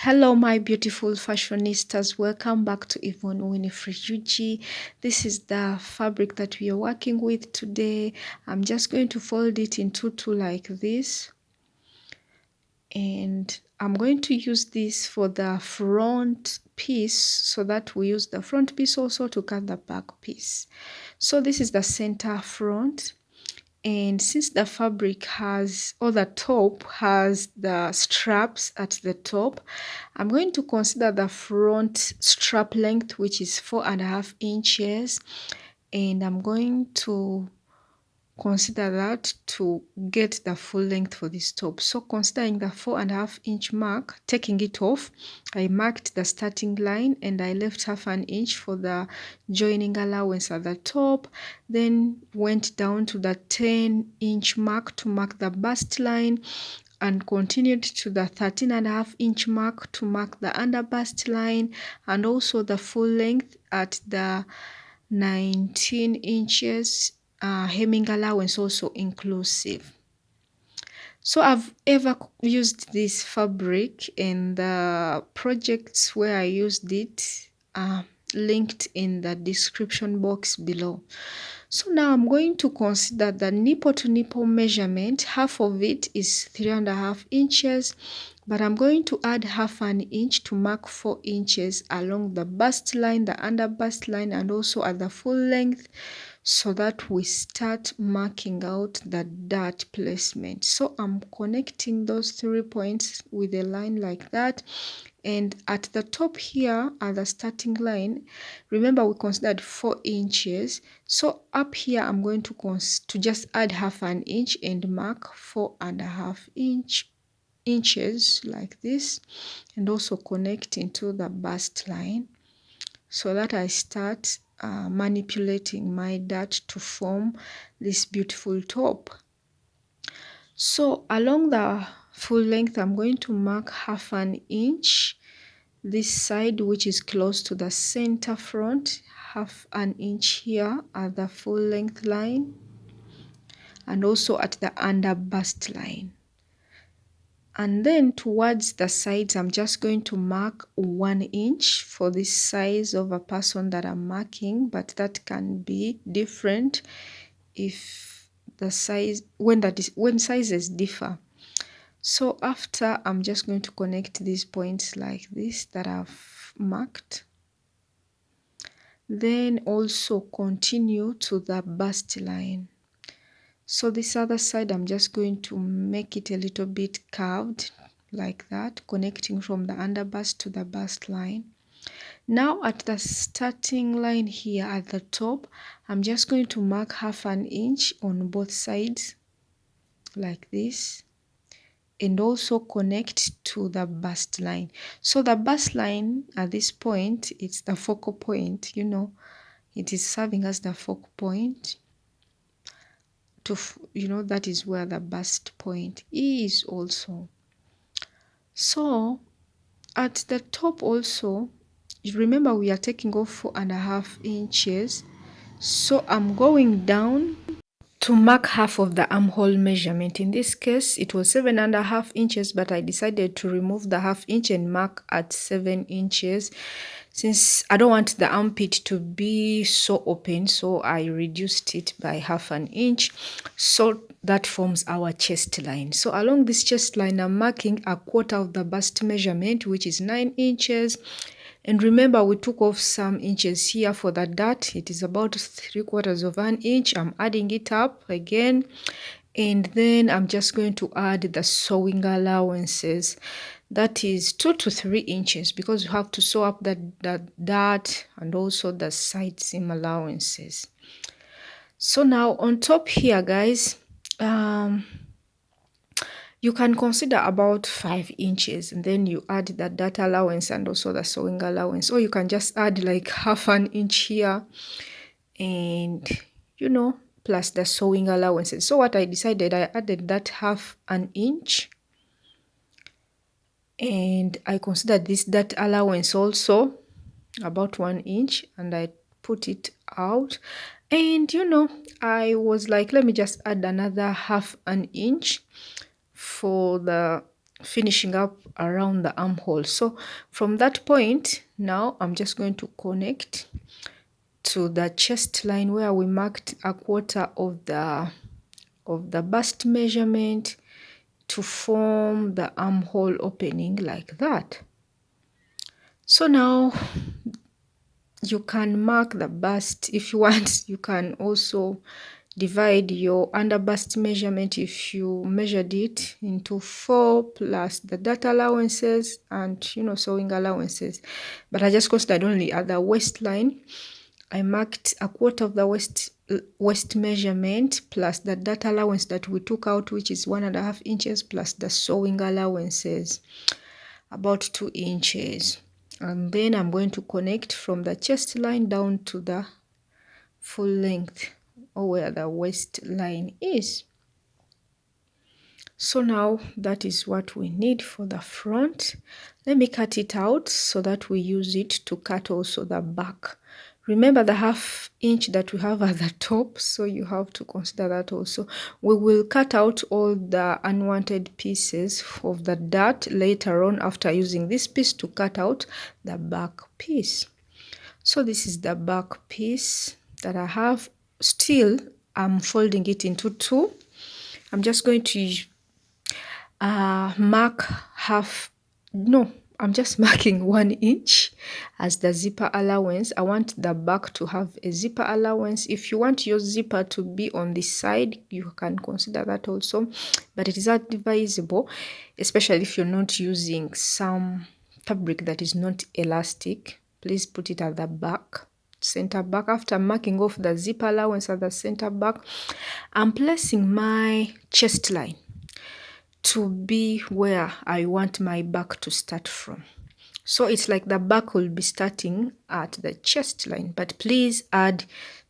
Hello, my beautiful fashionistas. Welcome back to Yvonne Winifred Yuji. This is the fabric that we are working with today. I'm just going to fold it in two like this. And I'm going to use this for the front piece so that we use the front piece also to cut the back piece. So this is the center front. And since the fabric has, or the top has the straps at the top, I'm going to consider the front strap length, which is 4.5 inches. And I'm going to consider that to get the full length for this top. So considering the 4.5 inch mark, taking it off, I marked the starting line and I left 1/2 inch for the joining allowance at the top, then went down to the 10-inch mark to mark the bust line and continued to the 13.5 inch mark to mark the under bust line and also the full length at the 19 inches hemming allowance also inclusive. So I've ever used this fabric and the projects where I used it are linked in the description box below. So now I'm going to consider the nipple to nipple measurement. Half of it is 3.5 inches, but I'm going to add 1/2 inch to mark 4 inches along the bust line, the under bust line, and also at the full length, so that we start marking out the dart placement. So I'm connecting those 3 points with a line like that. And at the top here, at the starting line, remember we considered 4 inches. So up here, I'm going to just add 1/2 inch and mark 4.5 inches like this, and also connect into the bust line so that I start manipulating my dart to form this beautiful top. So along the full length, I'm going to mark 1/2 inch this side, which is close to the center front, 1/2 inch here at the full length line, and also at the under bust line. And then towards the sides, I'm just going to mark 1 inch for this size of a person that I'm marking, but that can be different if the size, when sizes differ. So after, I'm just going to connect these points like this that I've marked. Then also continue to the bust line. So this other side, I'm just going to make it a little bit curved like that, connecting from the under bust to the bust line. Now at the starting line here at the top, I'm just going to mark 1/2 inch on both sides like this, and also connect to the bust line. So the bust line at this point, it's the focal point, you know, it is serving as the focal point. That is where the bust point is also. So at the top also, remember we are taking off 4.5 inches. So I'm going down to mark half of the armhole measurement. In this case, it was 7.5 inches, but I decided to remove the 1/2 inch and mark at 7 inches. Since I don't want the armpit to be so open, so I reduced it by 1/2 inch. So that forms our chest line. So along this chest line, I'm marking 1/4 of the bust measurement, which is 9 inches. And remember, we took off some inches here for the dart. It is about 3/4 of an inch. I'm adding it up again. And then I'm just going to add the sewing allowances. That is 2 to 3 inches because you have to sew up the dart and also the side seam allowances. So now on top here, guys, you can consider about 5 inches, and then you add the dart allowance and also the sewing allowance. Or you can just add like 1/2 inch here and, plus the sewing allowances. So what I decided, I added that 1/2 inch. And I considered this dart allowance also about 1 inch, and I put it out. And, I was like, let me just add another 1/2 inch for the finishing up around the armhole. So from that point, now I'm just going to connect to the chest line where we marked a quarter of the bust measurement to form the armhole opening like that. So now you can mark the bust if you want. You can also divide your under bust measurement if you measured it into 4 plus the dart allowances and sewing allowances. But I just considered only at the waistline. I marked a quarter of the waist measurement plus the dart allowance that we took out, which is 1.5 inches, plus the sewing allowances, about 2 inches. And then I'm going to connect from the chest line down to the full length, or where the waistline is. So now that is what we need for the front. Let me cut it out so that we use it to cut also the back. Remember the 1/2 inch that we have at the top, so you have to consider that also. We will cut out all the unwanted pieces of the dart later on after using this piece to cut out the back piece. So this is the back piece that I have. Still, I'm folding it into 2. I'm just going to I'm just marking 1 inch as the zipper allowance. I want the back to have a zipper allowance. If you want your zipper to be on the side, you can consider that also, but it is advisable, especially if you're not using some fabric that is not elastic. Please put it at the back, center back. After marking off the zipper allowance at the center back, I'm placing my chest line to be where I want my back to start from. So it's like the back will be starting at the chest line, but please add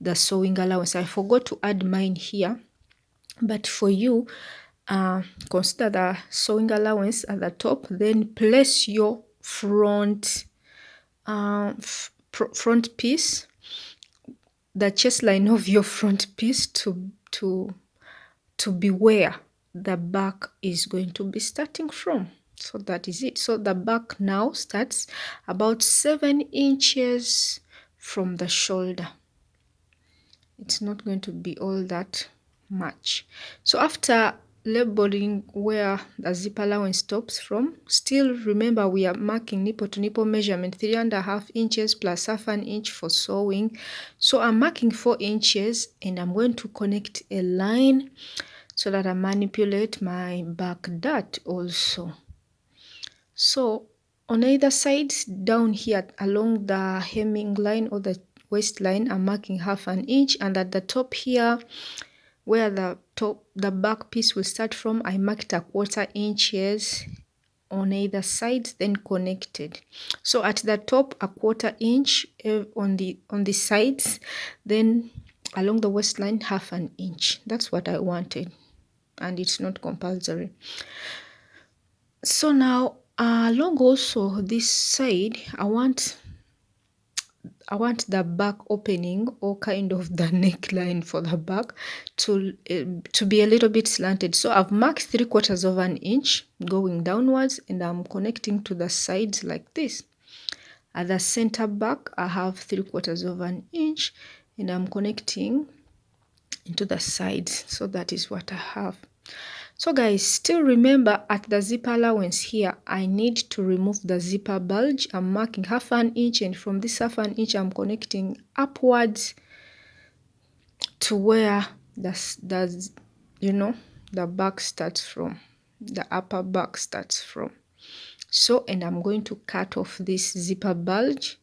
the sewing allowance. I forgot to add mine here, but for you, consider the sewing allowance at the top, then place your front piece, the chest line of your front piece to be where the back is going to be starting from. So that is it. So the back now starts about 7 inches from the shoulder. It's not going to be all that much. So after labeling where the zip allowance stops from, still remember we are marking nipple to nipple measurement 3.5 inches plus 1/2 inch for sewing. So I'm marking 4 inches and I'm going to connect a line so that I manipulate my back dart also. So on either side, down here along the hemming line or the waistline, I'm marking 1/2 inch, and at the top here where the back piece will start from, I marked 1/4 inches on either side, then connected. So at the top 1/4 inch on the sides, then along the waistline 1/2 inch. That's what I wanted, and it's not compulsory. So now along also this side, I want the back opening, or kind of the neckline for the back, to be a little bit slanted. So I've marked 3/4 inch going downwards, and I'm connecting to the sides like this. At the center back, I have 3/4 inch, and I'm connecting into the sides. So that is what I have. So guys, still remember at the zipper allowance here, I need to remove the zipper bulge. I'm marking 1/2 inch, and from this 1/2 inch, I'm connecting upwards to where the back starts from, the upper back starts from. So, and I'm going to cut off this zipper bulge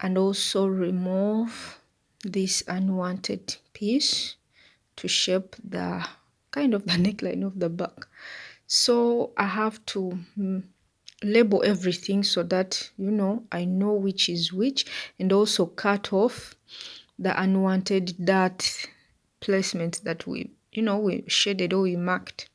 and also remove this unwanted piece to shape the kind of the neckline of the back. So I have to label everything so that I know which is which, and also cut off the unwanted dart placement that we shaded or we marked.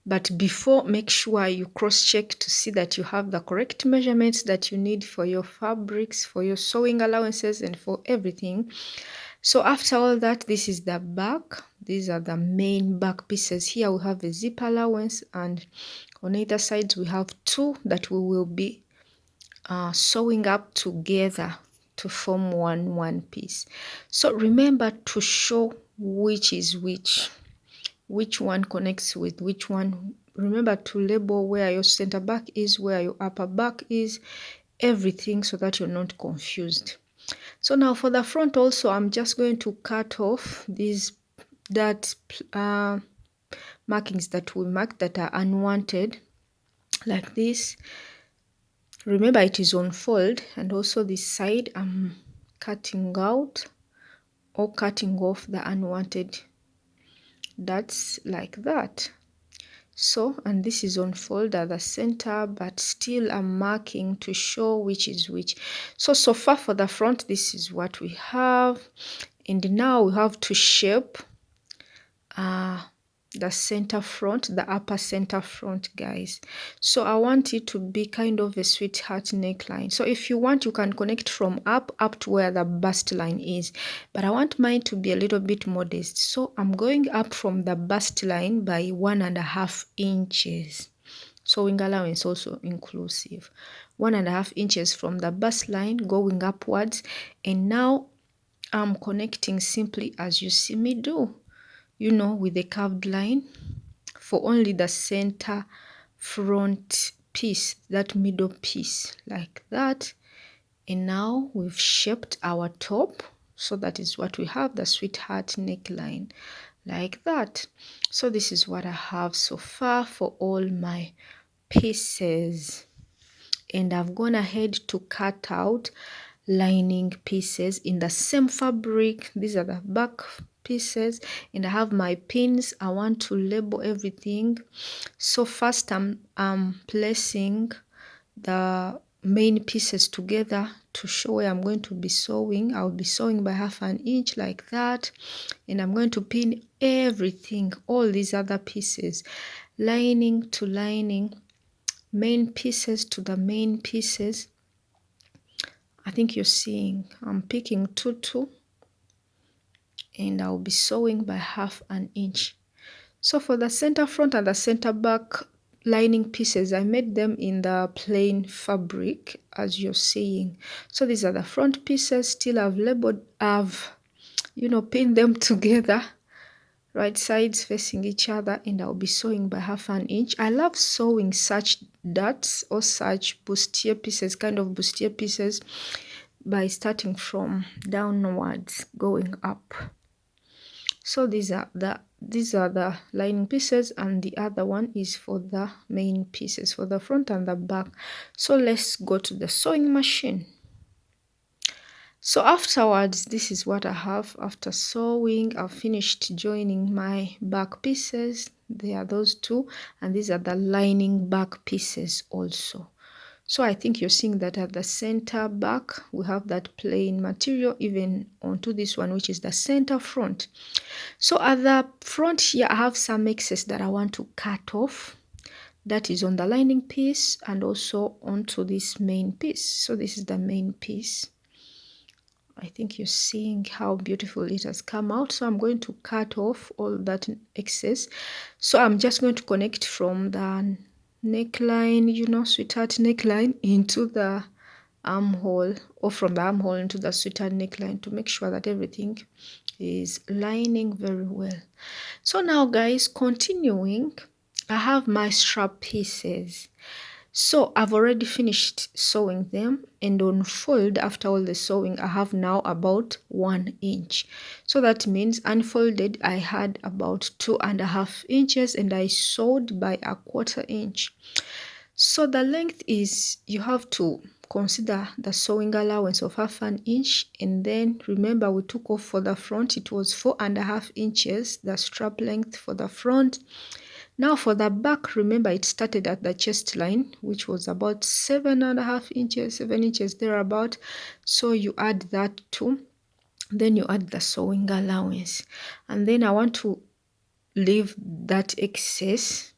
But before, make sure you cross-check to see that you have the correct measurements that you need for your fabrics, for your sewing allowances, and for everything. So after all that, this is the back. These are the main back pieces. Here we have a zip allowance, and on either sides we have two that we will be sewing up together to form one piece. So remember to show which is which one connects with which one. Remember to label where your center back is, where your upper back is, everything, so that you're not confused. So now for the front also, I'm just going to cut off these markings that we mark that are unwanted, like this. Remember it is on fold, and also this side I'm cutting out or cutting off the unwanted. That's like that. So, and this is on fold at the center, but still I'm marking to show which is which. So far for the front, this is what we have. And now we have to shape the center front, the upper center front, guys. So I want it to be kind of a sweetheart neckline. So if you want, you can connect from up to where the bust line is, but I want mine to be a little bit modest. So I'm going up from the bust line by 1.5 inches. Sewing allowance also inclusive. 1.5 inches from the bust line going upwards, and now I'm connecting simply as you see me do, you know, with a curved line for only the center front piece, that middle piece, like that. And now we've shaped our top, so that is what we have, the sweetheart neckline, like that. So this is what I have so far for all my pieces, and I've gone ahead to cut out lining pieces in the same fabric. These are the back pieces, and I have my pins. I want to label everything. So first I'm placing the main pieces together to show where I'm going to be sewing. I'll be sewing by 1/2 inch like that, and I'm going to pin everything, all these other pieces, lining to lining, main pieces to the main pieces. I think you're seeing I'm picking 2 and I'll be sewing by 1/2 inch. So for the center front and the center back lining pieces, I made them in the plain fabric as you're seeing. So these are the front pieces. Still I've pinned them together, right sides facing each other, and I'll be sewing by 1/2 inch. I love sewing such darts or such bustier pieces, kind of bustier pieces, by starting from downwards going up. So these are the lining pieces, and the other one is for the main pieces, for the front and the back. So let's go to the sewing machine. So afterwards, this is what I have after sewing. I've finished joining my back pieces. They are those two, and these are the lining back pieces also. So I think you're seeing that at the center back, we have that plain material, even onto this one, which is the center front. So at the front here, I have some excess that I want to cut off. That is on the lining piece and also onto this main piece. So this is the main piece. I think you're seeing how beautiful it has come out. So I'm going to cut off all that excess. So I'm just going to connect from the neckline, sweetheart neckline, into the armhole, or from the armhole into the sweetheart neckline, to make sure that everything is lining very well. So now guys, continuing, I have my strap pieces. So I've already finished sewing them, and on fold, after all the sewing, I have now about 1 inch. So that means unfolded I had about 2.5 inches, and I sewed by 1/4 inch. So the length is, you have to consider the sewing allowance of 1/2 inch, and then remember we took off for the front, it was 4.5 inches, the strap length for the front. Now for the back, remember it started at the chest line, which was about 7.5 inches, 7 inches thereabout. So you add that too, then you add the sewing allowance, and then I want to leave that excess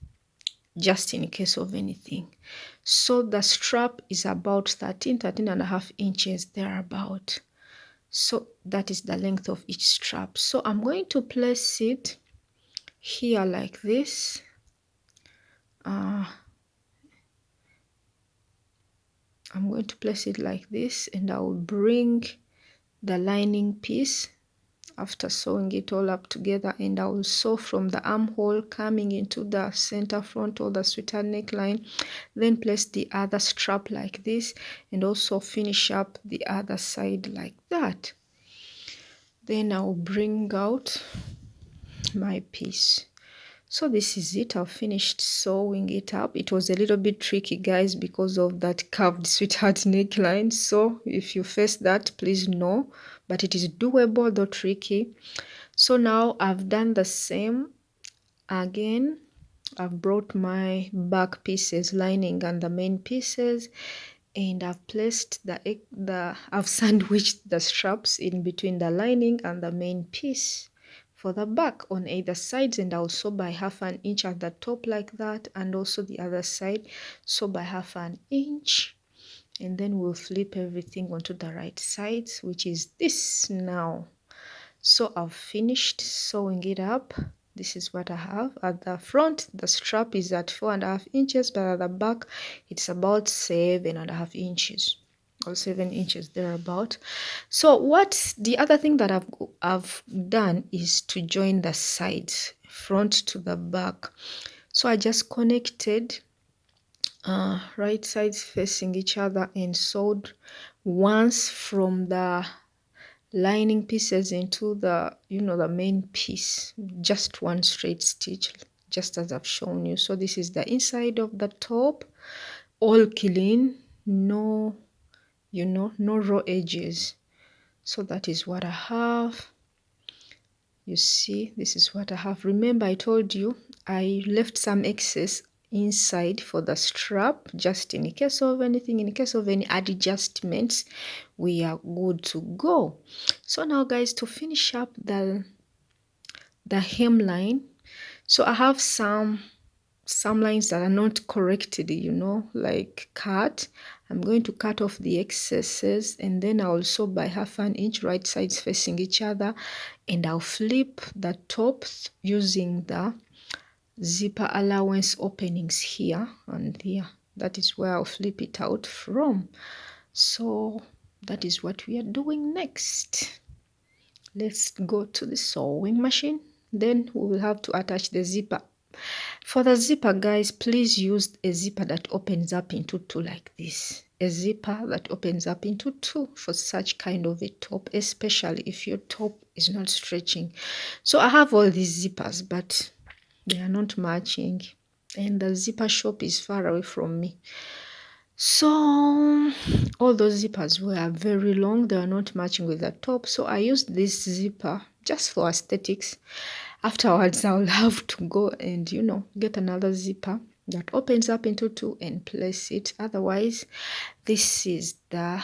just in case of anything. So the strap is about 13.5 inches thereabout. So that is the length of each strap. So I'm going to place it here like this. I'm going to place it like this, and I will bring the lining piece after sewing it all up together, and I will sew from the armhole coming into the center front or the sweater neckline, then place the other strap like this, and also finish up the other side like that. Then I will bring out my piece. So this is it. I've finished sewing it up. It was a little bit tricky, guys, because of that curved sweetheart neckline. So if you face that, please know, but it is doable though tricky. So now I've done the same again. I've brought my back pieces, lining and the main pieces, and I've placed I've sandwiched the straps in between the lining and the main piece for the back on either sides, and I'll sew by 1/2 inch at the top like that, and also the other side sew by 1/2 inch, and then we'll flip everything onto the right sides, which is this now. So I've finished sewing it up. This is what I have at the front. The strap is at 4.5 inches, but at the back it's about 7.5 inches or 7 inches thereabout. So what the other thing that I've done is to join the sides, front to the back. So I just connected right sides facing each other and sewed once from the lining pieces into the the main piece, just one straight stitch, just as I've shown you. So this is the inside of the top, all clean, no no raw edges. So that is what I have. You see, this is what I have. Remember, I told you I left some excess inside for the strap, just in case of anything, in case of any adjustments, we are good to go. So now, guys, to finish up the hemline, so I have some lines that are not corrected, like cut. I'm going to cut off the excesses, and then I'll sew by 1/2 inch, right sides facing each other, and I'll flip the tops using the zipper allowance openings here and here. That is where I'll flip it out from. So that is what we are doing next. Let's go to the sewing machine. Then we will have to attach the zipper. For the zipper, guys, please use a zipper that opens up into two like this. A zipper that opens up into two for such kind of a top, especially if your top is not stretching. So I have all these zippers, but they are not matching, and the zipper shop is far away from me. So all those zippers were very long, they are not matching with the top, so I used this zipper just for aesthetics. Afterwards, I'll have to go and get another zipper that opens up into two and place it. Otherwise, this is the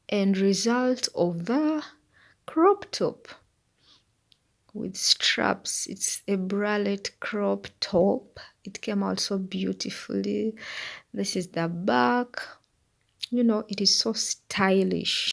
end result of the crop top with straps. It's a bralette crop top. It came out so beautifully. This is the back. It is so stylish.